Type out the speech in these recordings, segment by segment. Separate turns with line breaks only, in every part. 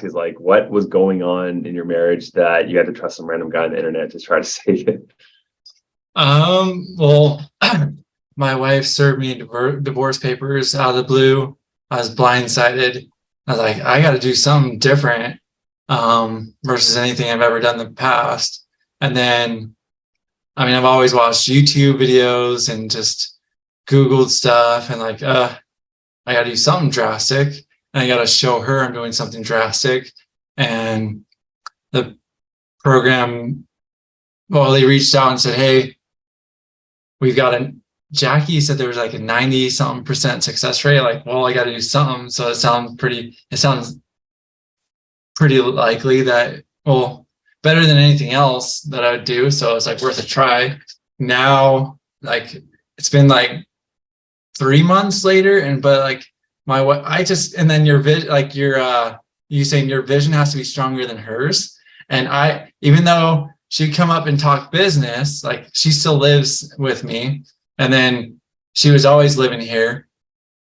is like, what was going on in your marriage that you had to trust some random guy on the internet to try to save it?
Well, my wife served me divorce papers out of the blue. I was blindsided. I was like, I got to do something different versus anything I've ever done in the past. And then, I mean, I've always watched YouTube videos and just Googled stuff and like, I got to do something drastic. And I got to show her I'm doing something drastic. And the program, well, they reached out and said, hey, we've got Jackie said there was like a 90 something percent success rate. Like, well, I got to do something. So it sounds pretty likely that, well, better than anything else that I would do. So it's like worth a try. Now, like, it's been like 3 months later. But like and then you saying your vision has to be stronger than hers. And even though she'd come up and talk business, like she still lives with me. And then she was always living here.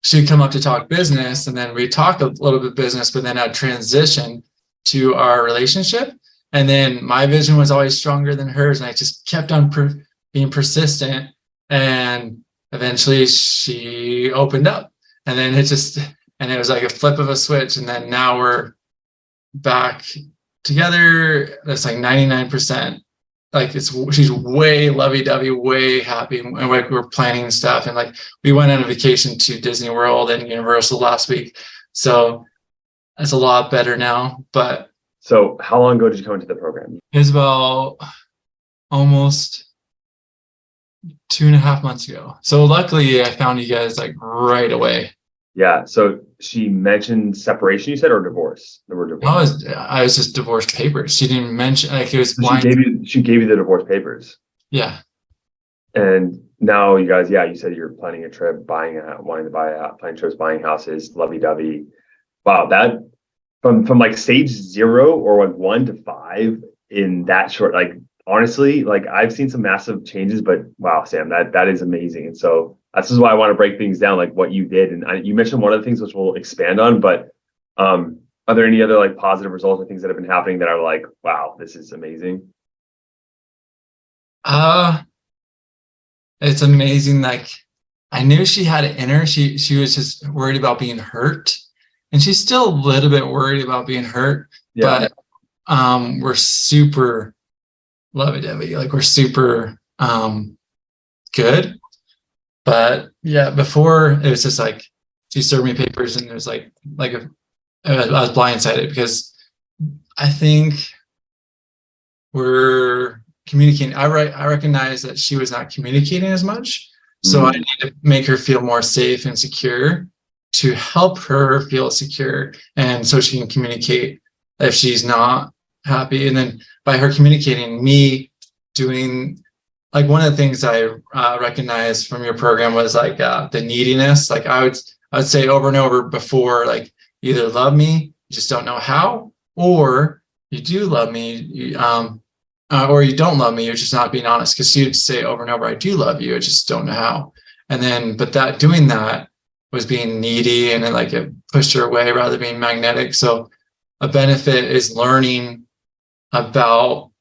She'd come up to talk business and then we'd talk a little bit business, but then I'd transition to our relationship. And then my vision was always stronger than hers. And I just kept on being persistent. And eventually she opened up and then it was like a flip of a switch. And then now we're back together. That's like 99%. Like she's way lovey-dovey, way happy, and like we're planning stuff. And like we went on a vacation to Disney World and Universal last week, so it's a lot better now. But
so, how long ago did you come into the program?
It was about almost 2.5 months ago. So luckily, I found you guys like right away.
Yeah. So she mentioned separation, you said, or divorce? The word divorce.
I was just divorce papers. She didn't mention like it was blind.
She gave you the divorce papers.
Yeah.
And now you guys, you said you're planning a trip, wanting to buy planning trips, buying houses, lovey-dovey. Wow, that from like stage 0 or like 1 to 5 in that short, like honestly, like I've seen some massive changes, but wow, Sam, that is amazing. And so this is why I want to break things down, like what you did. And you mentioned one of the things which we'll expand on, but are there any other like positive results or things that have been happening that are like, wow, this is amazing?
It's amazing. Like I knew she had it in her. She was just worried about being hurt. And she's still a little bit worried about being hurt. Yeah. But we're super lovey-dovey. Like we're super good. But yeah, before it was just like she served me papers and it was I was blindsided because I think we're communicating. I recognize that she was not communicating as much. So I need to make her feel more safe and secure to help her feel secure. And so she can communicate if she's not happy. And then by her communicating, me doing, like one of the things I recognized from your program was like the neediness. Like I would say over and over before, like you either love me, you just don't know how, or you do love me, or you don't love me, you're just not being honest. Because she would say over and over, I do love you, I just don't know how. And then, but doing that was being needy, and it pushed her away rather than being magnetic. So a benefit is learning about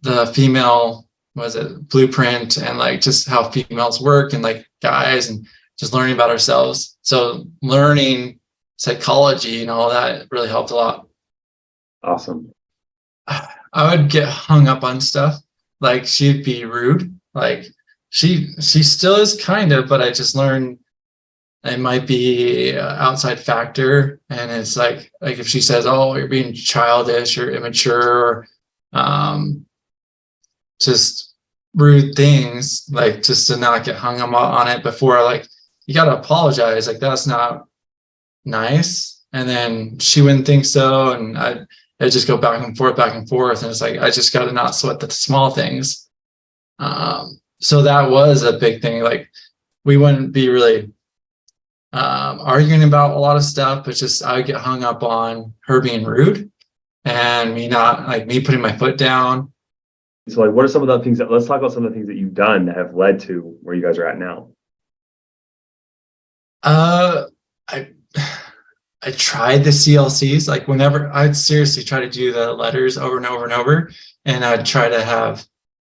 the female blueprint and like just how females work and like guys, and just learning about ourselves. So learning psychology and all that really helped a lot.
Awesome.
I would get hung up on stuff. Like she'd be rude. Like she still is kind of, but I just learned it might be an outside factor. And it's like if she says, oh, you're being childish or immature, or just rude things, like just to not get hung up on it before, like you got to apologize. Like that's not nice. And then she wouldn't think so. And I'd just go back and forth. And it's like, I just got to not sweat the small things. So that was a big thing. Like we wouldn't be really arguing about a lot of stuff, but just I would get hung up on her being rude and me putting my foot down.
So like, what are some of the things let's talk about some of the things that you've done that have led to where you guys are at now.
I tried the CLCs, like whenever I'd seriously try to do the letters over and over and over, and I'd try to have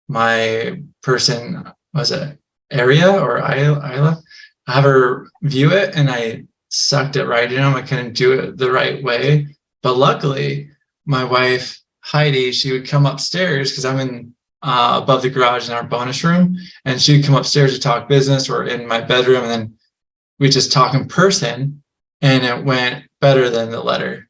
my person, was it Aria or Isla, have her view it, and I sucked at writing them. I couldn't do it the right way. But luckily, my wife, Heidi, she would come upstairs because I'm in above the garage in our bonus room, and she would come upstairs to talk business or in my bedroom, and then we just talk in person, and it went better than the letter.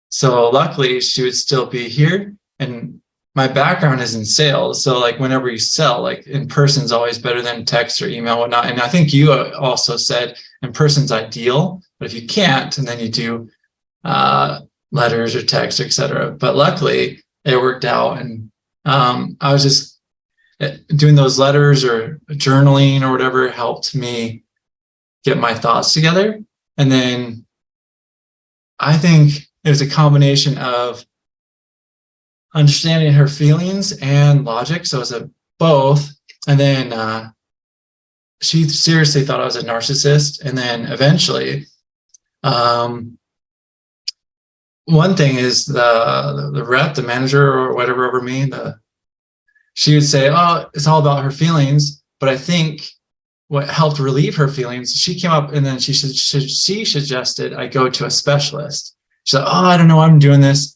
So luckily, she would still be here, and my background is in sales. So like whenever you sell, like in person is always better than text or email, whatnot. And I think you also said in person's ideal, but if you can't, and then you do letters or text, etc. But luckily it worked out. And I was just doing those letters or journaling or whatever helped me get my thoughts together. And then I think it was a combination of understanding her feelings and logic. So it's a both. And then she seriously thought I was a narcissist. And then eventually, one thing is the rep, the manager or whatever over me, she would say, oh, it's all about her feelings. But I think what helped relieve her feelings, she came up and then she suggested I go to a specialist. She said, oh, I don't know, I'm doing this.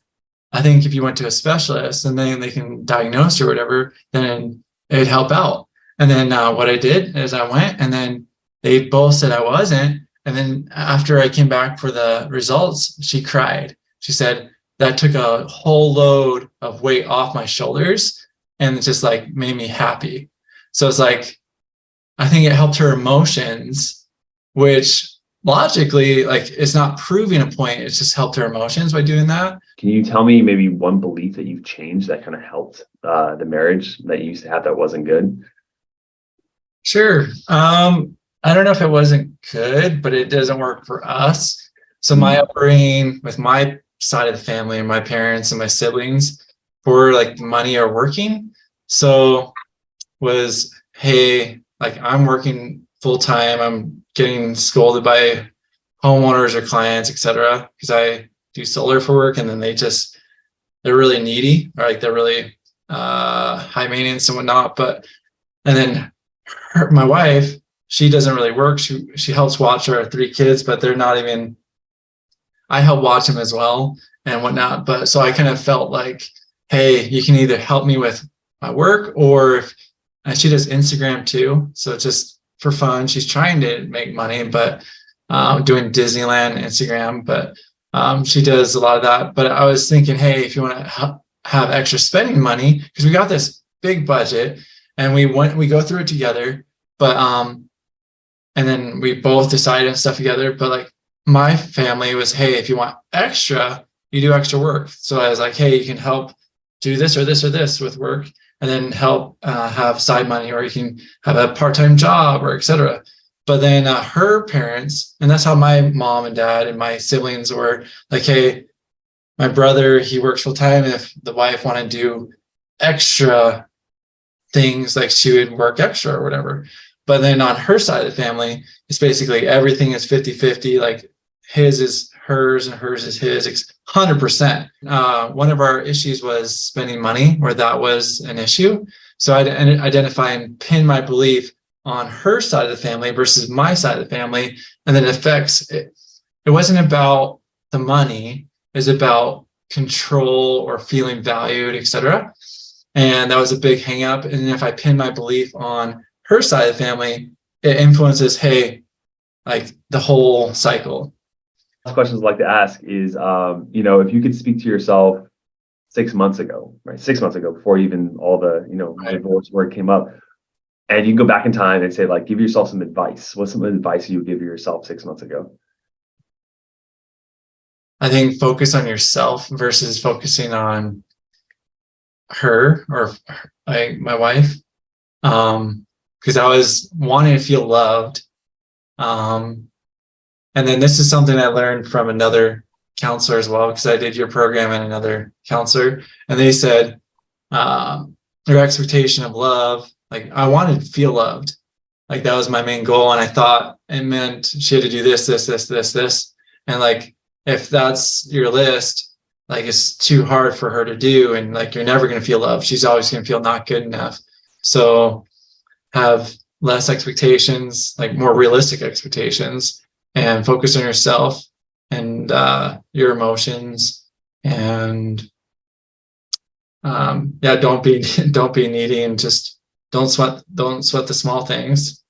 I think if you went to a specialist and then they can diagnose or whatever, then it'd help out. And then what I did is I went, and then they both said I wasn't. And then after I came back for the results, she cried. She said that took a whole load of weight off my shoulders, and it just like made me happy. So it's like, I think it helped her emotions, which logically, like, it's not proving a point. It's just helped her emotions by doing that.
Can you tell me maybe one belief that you've changed that kind of helped the marriage that you used to have that wasn't good?
Sure. I don't know if it wasn't good, but it doesn't work for us. So my upbringing with my side of the family and my parents and my siblings for like money or working. So was, hey, like I'm working full time. I'm getting scolded by homeowners or clients, etc., because I do solar for work, and then they're really needy, or like they're really high maintenance and whatnot. And then my wife, she doesn't really work. She helps watch our 3 kids, but they're not even, I help watch them as well and whatnot. But so I kind of felt like, hey, you can either help me with my work, or and she does Instagram too. So just for fun, she's trying to make money, but doing Disneyland Instagram, but she does a lot of that. But I was thinking, hey, if you want to have extra spending money, because we got this big budget and we go through it together, but and then we both decided on stuff together. But like my family was, hey, if you want extra, you do extra work. So I was like, hey, you can help do this or this or this with work, and then help have side money, or you can have a part-time job, or etc. But then her parents, and that's how my mom and dad and my siblings were like, hey, my brother, he works full time. If the wife wanted to do extra things, like she would work extra or whatever. But then on her side of the family, it's basically everything is 50-50. Like his is hers and hers is his. It's 100%. One of our issues was spending money, where that was an issue. So I'd identify and pin my belief on her side of the family versus my side of the family. And then it affects it. It wasn't about the money. It was about control or feeling valued, etc. And that was a big hang up. And if I pin my belief on her side of the family, it influences, hey, like the whole cycle.
Questions I'd like to ask is, if you could speak to yourself 6 months ago, right? 6 months ago, before even all the, divorce work came up, and you can go back in time and say, like, give yourself some advice. What's some advice you would give yourself 6 months ago?
I think focus on yourself versus focusing on her or like my wife. Because I was wanting to feel loved. And then this is something I learned from another counselor as well, because I did your program and another counselor, and they said your expectation of love, like I wanted to feel loved, like that was my main goal, and I thought it meant she had to do this, and like if that's your list, like it's too hard for her to do, and like you're never going to feel loved. She's always going to feel not good enough. So have less expectations, like more realistic expectations, and focus on yourself and your emotions. And yeah, don't be needy, and just don't sweat the small things.